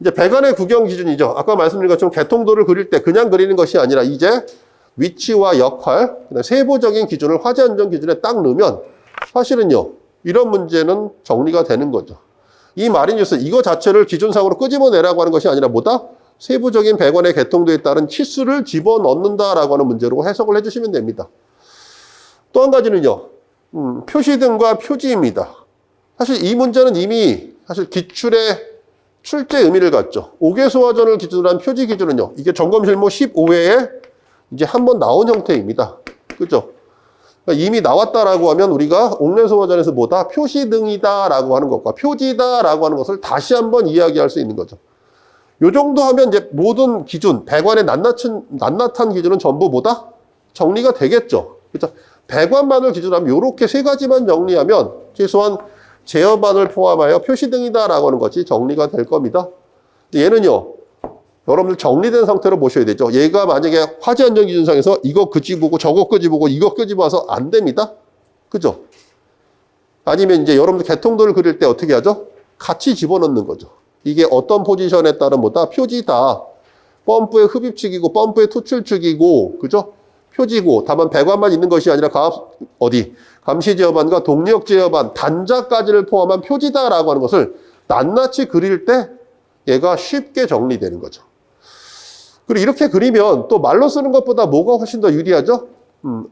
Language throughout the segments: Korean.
이제 배관의 구경 기준이죠. 아까 말씀드린 것처럼 개통도를 그릴 때 그냥 그리는 것이 아니라 이제 위치와 역할, 세부적인 기준을 화재 안전 기준에 딱 넣으면 사실은요, 이런 문제는 정리가 되는 거죠. 이 마린뉴스 이거 자체를 기준상으로 끄집어내라고 하는 것이 아니라 뭐다? 세부적인 배관의 개통도에 따른 치수를 집어넣는다라고 하는 문제로 해석을 해주시면 됩니다. 또 한 가지는요, 표시등과 표지입니다. 사실 이 문제는 이미 사실 기출의 출제 의미를 갖죠. 5개 소화전을 기준으로 한 표지 기준은요, 이게 점검 실무 15회에 이제 한번 나온 형태입니다. 그죠? 그러니까 이미 나왔다라고 하면 우리가 옥내 소화전에서 뭐다? 표시등이다라고 하는 것과 표지다라고 하는 것을 다시 한번 이야기할 수 있는 거죠. 요 정도 하면 이제 모든 기준, 배관의 낱낱한 기준은 전부 뭐다? 정리가 되겠죠. 그죠? 배관만을 기준으로 하면 요렇게 세 가지만 정리하면 최소한 제어반을 포함하여 표시등이다라고 하는 것이 정리가 될 겁니다. 얘는요, 여러분들 정리된 상태로 보셔야 되죠. 얘가 만약에 화재 안전 기준상에서 이거 끄집어보고 저거 끄집어보고 이거 끄집어서 안 됩니다. 그죠? 아니면 이제 여러분들 개통도를 그릴 때 어떻게 하죠? 같이 집어넣는 거죠. 이게 어떤 포지션에 따른 뭐다? 표지다. 펌프의 흡입축이고 펌프의 투출축이고, 그죠? 표지고, 다만 배관만 있는 것이 아니라 감시 제어반과 동력 제어반, 단자까지를 포함한 표지다라고 하는 것을 낱낱이 그릴 때 얘가 쉽게 정리되는 거죠. 그리고 이렇게 그리면 또 말로 쓰는 것보다 뭐가 훨씬 더 유리하죠?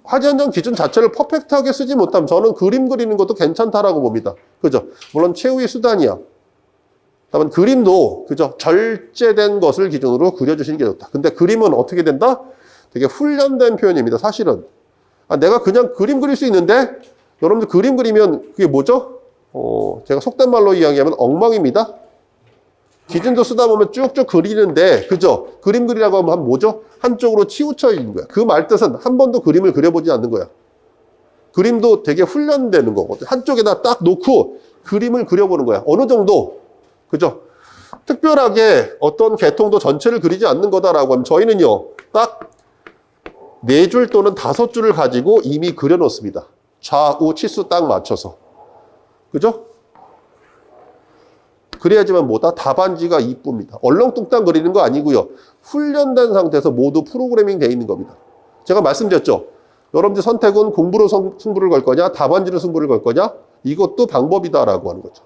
화재 안전 기준 자체를 퍼펙트하게 쓰지 못하면 저는 그림 그리는 것도 괜찮다라고 봅니다. 그죠? 물론 최후의 수단이야. 다만 그림도, 그죠? 절제된 것을 기준으로 그려주시는 게 좋다. 근데 그림은 어떻게 된다? 되게 훈련된 표현입니다. 사실은. 내가 그냥 그림 그릴 수 있는데, 여러분들 그림 그리면 그게 뭐죠? 제가 속된 말로 이야기하면 엉망입니다. 기준도 쓰다 보면 쭉쭉 그리는데, 그죠? 그림 그리라고 하면 뭐죠? 한쪽으로 치우쳐 있는 거야. 그 말 뜻은 한 번도 그림을 그려보지 않는 거야. 그림도 되게 훈련되는 거거든. 한쪽에다 딱 놓고 그림을 그려보는 거야. 어느 정도, 그죠? 특별하게 어떤 개통도 전체를 그리지 않는 거다라고 하면 저희는요, 딱 4줄 또는 5줄을 가지고 이미 그려놓습니다. 좌우 치수 딱 맞춰서. 그죠? 그래야지만 뭐다? 답안지가 이쁩니다. 얼렁뚱땅 그리는 거 아니고요. 훈련된 상태에서 모두 프로그래밍 되어 있는 겁니다. 제가 말씀드렸죠. 여러분들 선택은 공부로 승부를 걸 거냐, 답안지로 승부를 걸 거냐, 이것도 방법이다라고 하는 거죠.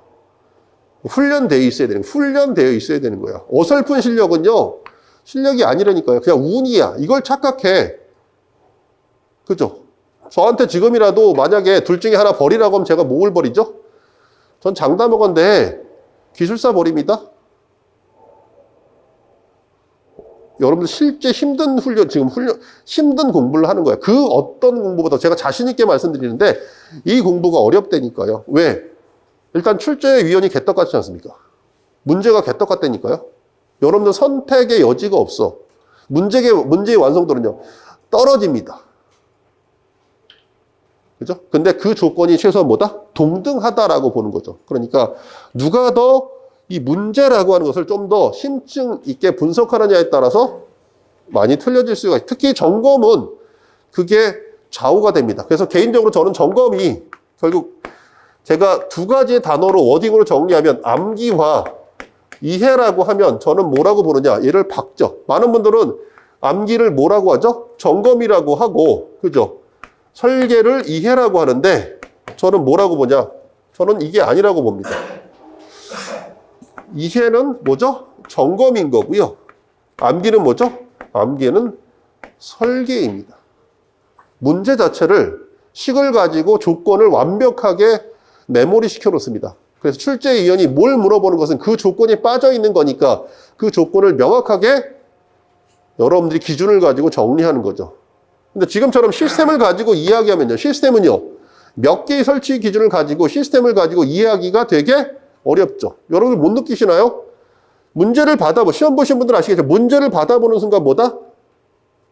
훈련되어 있어야 되는 거야. 어설픈 실력은요, 실력이 아니라니까요. 그냥 운이야. 이걸 착각해. 그죠? 저한테 지금이라도 만약에 둘 중에 하나 버리라고 하면 제가 뭘 버리죠? 전 장담하건대 기술사 버립니다. 여러분들 실제 힘든 힘든 공부를 하는 거예요. 그 어떤 공부보다 제가 자신있게 말씀드리는데 이 공부가 어렵다니까요. 왜? 일단 출제위원이 개떡같지 않습니까? 문제가 개떡같다니까요. 여러분들 선택의 여지가 없어. 문제의 완성도는요, 떨어집니다. 그죠? 근데 그 조건이 최소한 뭐다? 동등하다라고 보는 거죠. 그러니까 누가 더 이 문제라고 하는 것을 좀 더 심층 있게 분석하느냐에 따라서 많이 틀려질 수가 있어요. 특히 점검은 그게 좌우가 됩니다. 그래서 개인적으로 저는 점검이 결국 제가 두 가지의 단어로 워딩으로 정리하면 암기와 이해라고 하면 저는 뭐라고 보느냐? 얘를 박죠. 많은 분들은 암기를 뭐라고 하죠? 점검이라고 하고, 그죠? 설계를 이해라고 하는데 저는 뭐라고 보냐? 저는 이게 아니라고 봅니다. 이해는 뭐죠? 점검인 거고요. 암기는 뭐죠? 암기는 설계입니다. 문제 자체를 식을 가지고 조건을 완벽하게 메모리 시켜 놓습니다. 그래서 출제위원이 뭘 물어보는 것은 그 조건이 빠져 있는 거니까 그 조건을 명확하게 여러분들이 기준을 가지고 정리하는 거죠. 근데 지금처럼 시스템을 가지고 이야기하면요. 시스템은요, 몇 개의 설치 기준을 가지고 시스템을 가지고 이해하기가 되게 어렵죠. 여러분 못 느끼시나요? 문제를 시험 보신 분들 아시겠죠? 문제를 받아보는 순간 뭐다?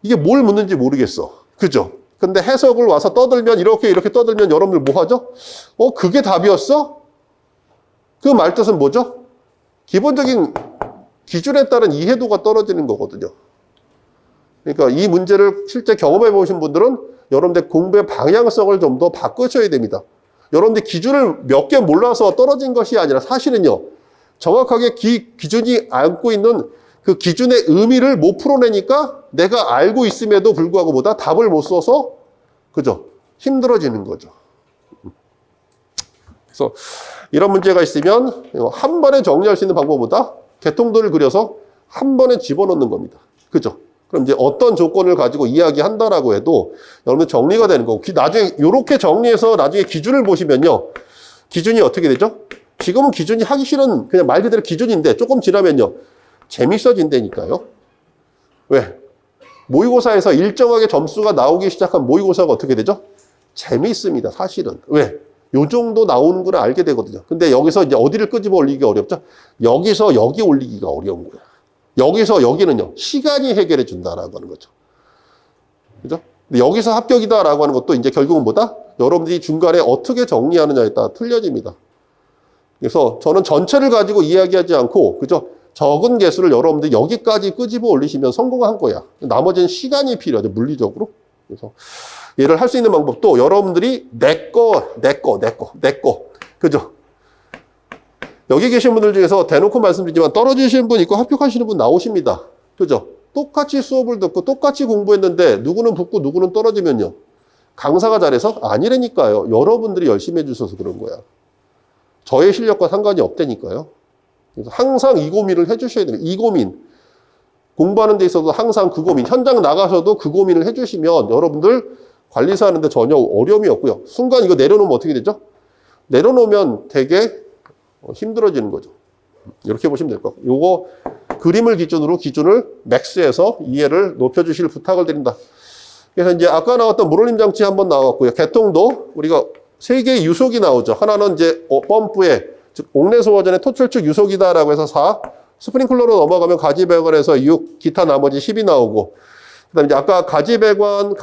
이게 뭘 묻는지 모르겠어. 그죠? 근데 해석을 와서 떠들면 이렇게 떠들면 여러분들 뭐 하죠? 그게 답이었어? 그 말뜻은 뭐죠? 기본적인 기준에 따른 이해도가 떨어지는 거거든요. 그러니까 이 문제를 실제 경험해 보신 분들은 여러분들 공부의 방향성을 좀 더 바꾸셔야 됩니다. 여러분들 기준을 몇 개 몰라서 떨어진 것이 아니라 사실은요, 정확하게 기준이 안고 있는 그 기준의 의미를 못 풀어내니까 내가 알고 있음에도 불구하고 뭐다? 답을 못 써서, 그죠? 힘들어지는 거죠. 그래서 이런 문제가 있으면 한 번에 정리할 수 있는 방법보다 개통도를 그려서 한 번에 집어넣는 겁니다. 그죠? 그럼 이제 어떤 조건을 가지고 이야기한다라고 해도 여러분 정리가 되는 거고, 나중에 이렇게 정리해서 나중에 기준을 보시면요. 기준이 어떻게 되죠? 지금은 기준이 하기 싫은 그냥 말 그대로 기준인데 조금 지나면요. 재밌어진다니까요. 왜? 모의고사에서 일정하게 점수가 나오기 시작한 모의고사가 어떻게 되죠? 재미있습니다, 사실은. 왜? 요 정도 나오는 걸 알게 되거든요. 근데 여기서 이제 어디를 끄집어 올리기가 어렵죠? 여기서 여기 올리기가 어려운 거야. 여기서 여기는요, 시간이 해결해 준다라고 하는 거죠. 그죠? 근데 여기서 합격이다라고 하는 것도 이제 결국은 뭐다? 여러분들이 중간에 어떻게 정리하느냐에 따라 틀려집니다. 그래서 저는 전체를 가지고 이야기하지 않고, 그죠? 적은 개수를 여러분들이 여기까지 끄집어 올리시면 성공한 거야. 나머지는 시간이 필요하죠, 물리적으로. 그래서 얘를 할 수 있는 방법도 여러분들이 내 거. 그죠? 여기 계신 분들 중에서 대놓고 말씀드리지만 떨어지시는 분 있고 합격하시는 분 나오십니다. 그죠? 똑같이 수업을 듣고 똑같이 공부했는데 누구는 붙고 누구는 떨어지면요. 강사가 잘해서? 아니라니까요. 여러분들이 열심히 해주셔서 그런 거야. 저의 실력과 상관이 없다니까요. 그래서 항상 이 고민을 해주셔야 됩니다. 이 고민. 공부하는 데 있어서 항상 그 고민. 현장 나가셔도 그 고민을 해주시면 여러분들 관리사 하는데 전혀 어려움이 없고요. 순간 이거 내려놓으면 어떻게 되죠? 내려놓으면 되게 힘들어지는 거죠. 이렇게 보시면 될 것 같아요. 요거 그림을 기준으로 기준을 맥스해서 이해를 높여주실 부탁을 드립니다. 그래서 이제 아까 나왔던 물올림 장치 한번 나왔고요. 개통도 우리가 세 개의 유속이 나오죠. 하나는 이제 펌프에 즉 옥내 소화전의 토출축 유속이다라고 해서 4, 스프링클러로 넘어가면 가지배관에서 6, 기타 나머지 10이 나오고, 그다음에 이제 아까 가지배관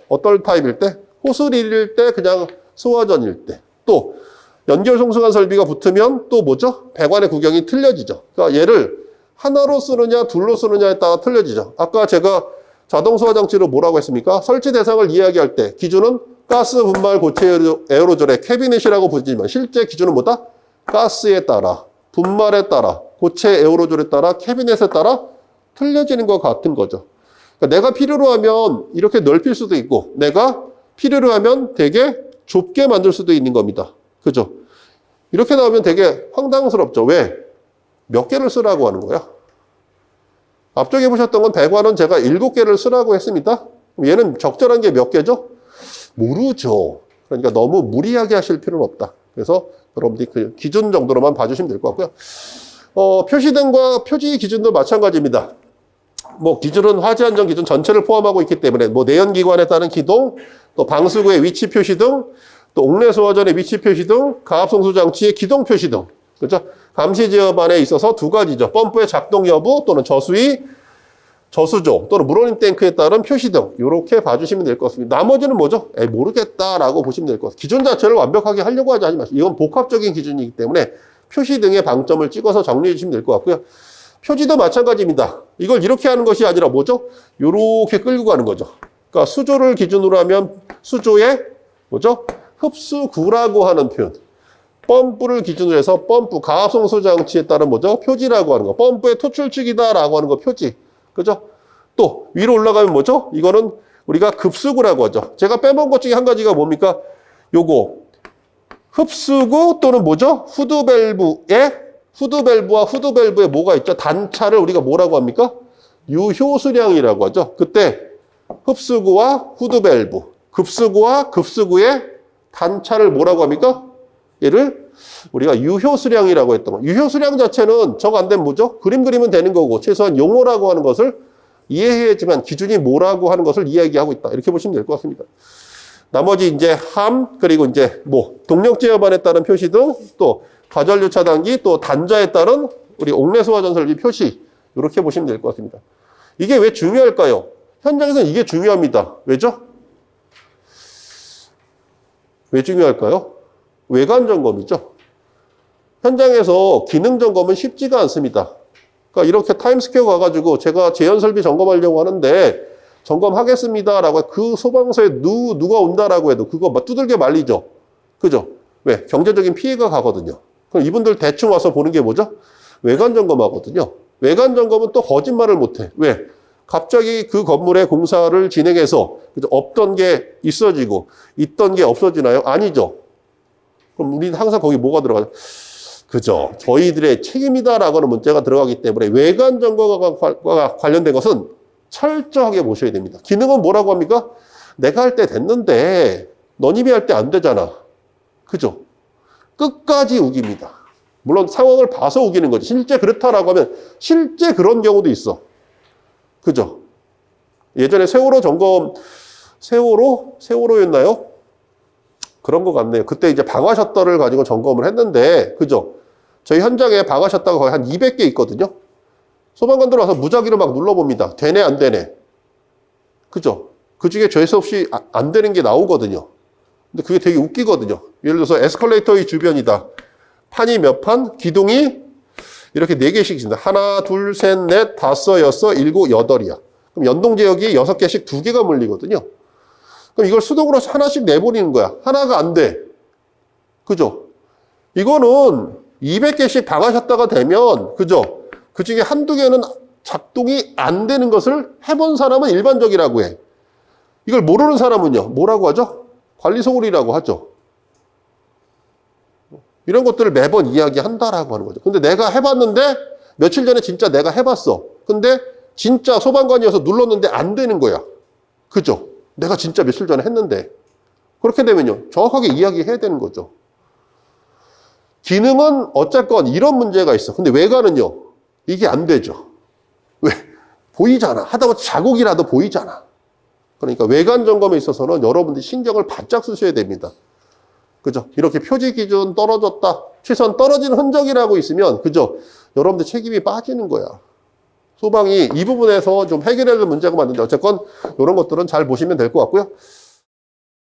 어떨 타입일 때? 호스릴일 때, 그냥 소화전일 때, 또 연결 송승한 설비가 붙으면 또 뭐죠? 배관의 구경이 틀려지죠. 그러니까 얘를 하나로 쓰느냐 둘로 쓰느냐에 따라 틀려지죠. 아까 제가 자동 소화 장치로 뭐라고 했습니까? 설치 대상을 이야기할 때 기준은 가스 분말 고체 에어로졸의 캐비넷이라고 부르지만 실제 기준은 뭐다? 가스에 따라, 분말에 따라, 고체 에어로졸에 따라, 캐비넷에 따라 틀려지는 것 같은 거죠. 그러니까 내가 필요로 하면 이렇게 넓힐 수도 있고 내가 필요로 하면 되게 좁게 만들 수도 있는 겁니다. 그죠? 이렇게 나오면 되게 황당스럽죠. 왜? 몇 개를 쓰라고 하는 거야? 앞쪽에 보셨던 건 배관은 제가 7개를 쓰라고 했습니다. 얘는 적절한 게 몇 개죠? 모르죠. 그러니까 너무 무리하게 하실 필요는 없다. 그래서 여러분들이 그 기준 정도로만 봐주시면 될 것 같고요. 표시등과 표지 기준도 마찬가지입니다. 뭐 기준은 화재 안전 기준 전체를 포함하고 있기 때문에 뭐 내연기관에 따른 기동, 또 방수구의 위치 표시 등, 또 옥내 소화전의 위치 표시 등, 가압송수 장치의 기동 표시 등, 그렇죠? 감시 제어반에 있어서 두 가지죠. 펌프의 작동 여부 또는 저수위, 저수조 또는 물올림 탱크에 따른 표시 등 이렇게 봐주시면 될 것 같습니다. 나머지는 뭐죠? 모르겠다라고 보시면 될 것 같습니다. 기준 자체를 완벽하게 하려고 하지 마시고 이건 복합적인 기준이기 때문에 표시 등의 방점을 찍어서 정리해 주시면 될 것 같고요. 표지도 마찬가지입니다. 이걸 이렇게 하는 것이 아니라 뭐죠? 이렇게 끌고 가는 거죠. 그러니까 수조를 기준으로 하면 수조의 뭐죠? 흡수구라고 하는 표현. 펌프를 기준으로 해서 펌프, 가압송수 장치에 따른 뭐죠? 표지라고 하는 거. 펌프의 토출축이다라고 하는 거 표지. 그죠? 또 위로 올라가면 뭐죠? 이거는 우리가 급수구라고 하죠. 제가 빼먹은 것 중에 한 가지가 뭡니까? 요거 흡수구 또는 뭐죠? 후드밸브와 후드밸브에 뭐가 있죠? 단차를 우리가 뭐라고 합니까? 유효수량이라고 하죠. 그때 흡수구와 후드밸브, 급수구와 급수구의 단차를 뭐라고 합니까? 얘를 우리가 유효수량이라고 했던 거. 유효수량 자체는 정 안 되면 뭐죠? 그림 그리면 되는 거고 최소한 용어라고 하는 것을 이해해야지만 기준이 뭐라고 하는 것을 이야기하고 있다. 이렇게 보시면 될 것 같습니다. 나머지 이제 함 그리고 이제 뭐 동력 제어반에 따른 표시 등 또 가전류 차단기 또 단자에 따른 우리 옥내 소화전 설비 표시 이렇게 보시면 될 것 같습니다. 이게 왜 중요할까요? 현장에서는 이게 중요합니다. 왜죠? 왜 중요할까요? 외관 점검이죠. 현장에서 기능 점검은 쉽지가 않습니다. 그러니까 이렇게 타임스퀘어 가가지고 제가 제연 설비 점검하려고 하는데 점검하겠습니다라고 그 소방서에 누가 온다라고 해도 그거 두들겨 말리죠. 그죠? 왜? 경제적인 피해가 가거든요. 그럼 이분들 대충 와서 보는 게 뭐죠? 외관 점검하거든요. 외관 점검은 또 거짓말을 못해. 왜? 갑자기 그 건물의 공사를 진행해서 없던 게 있어지고 있던 게 없어지나요? 아니죠. 그럼 우리는 항상 거기 뭐가 들어가죠? 그죠. 저희들의 책임이다라고 하는 문제가 들어가기 때문에 외관 점검과 관련된 것은 철저하게 보셔야 됩니다. 기능은 뭐라고 합니까? 내가 할 때 됐는데 너님이 할 때 안 되잖아. 그죠? 끝까지 우깁니다. 물론 상황을 봐서 우기는 거지. 실제 그렇다라고 하면 실제 그런 경우도 있어. 그죠? 예전에 세월호 점검, 세월호였나요? 그런 것 같네요. 그때 이제 방화 셔터를 가지고 점검을 했는데, 그죠? 저희 현장에 방화 셔터가 거의 한 200개 있거든요. 소방관들 와서 무작위로 막 눌러봅니다. 되네, 안 되네. 그죠? 그 중에 죄수 없이 안 되는 게 나오거든요. 근데 그게 되게 웃기거든요. 예를 들어서 에스컬레이터의 주변이다. 판이 몇 판? 기둥이 이렇게 4개씩 있습니다. 하나, 둘, 셋, 넷, 다섯, 여섯, 일곱, 여덟이야. 그럼 연동제역이 6개씩 2개가 물리거든요. 그럼 이걸 수동으로 하나씩 내버리는 거야. 하나가 안 돼. 그죠? 이거는 200개씩 방하셨다가 되면, 그죠? 그 중에 한두 개는 작동이 안 되는 것을 해본 사람은 일반적이라고 해. 이걸 모르는 사람은요, 뭐라고 하죠? 관리소홀이라고 하죠. 이런 것들을 매번 이야기한다라고 하는 거죠. 근데 내가 해봤는데, 며칠 전에 진짜 내가 해봤어. 근데 진짜 소방관이어서 눌렀는데 안 되는 거야. 그죠? 내가 진짜 며칠 전에 했는데. 그렇게 되면요, 정확하게 이야기해야 되는 거죠. 기능은 어쨌건 이런 문제가 있어. 근데 외관은요, 이게 안 되죠. 왜? 보이잖아. 하다못해 자국이라도 보이잖아. 그러니까 외관 점검에 있어서는 여러분들이 신경을 바짝 쓰셔야 됩니다. 그죠? 이렇게 표지 기준 떨어졌다. 최소한 떨어진 흔적이라고 있으면, 그죠? 여러분들 책임이 빠지는 거야. 소방이 이 부분에서 좀 해결해야 될 문제가 맞는데, 어쨌건 이런 것들은 잘 보시면 될 것 같고요.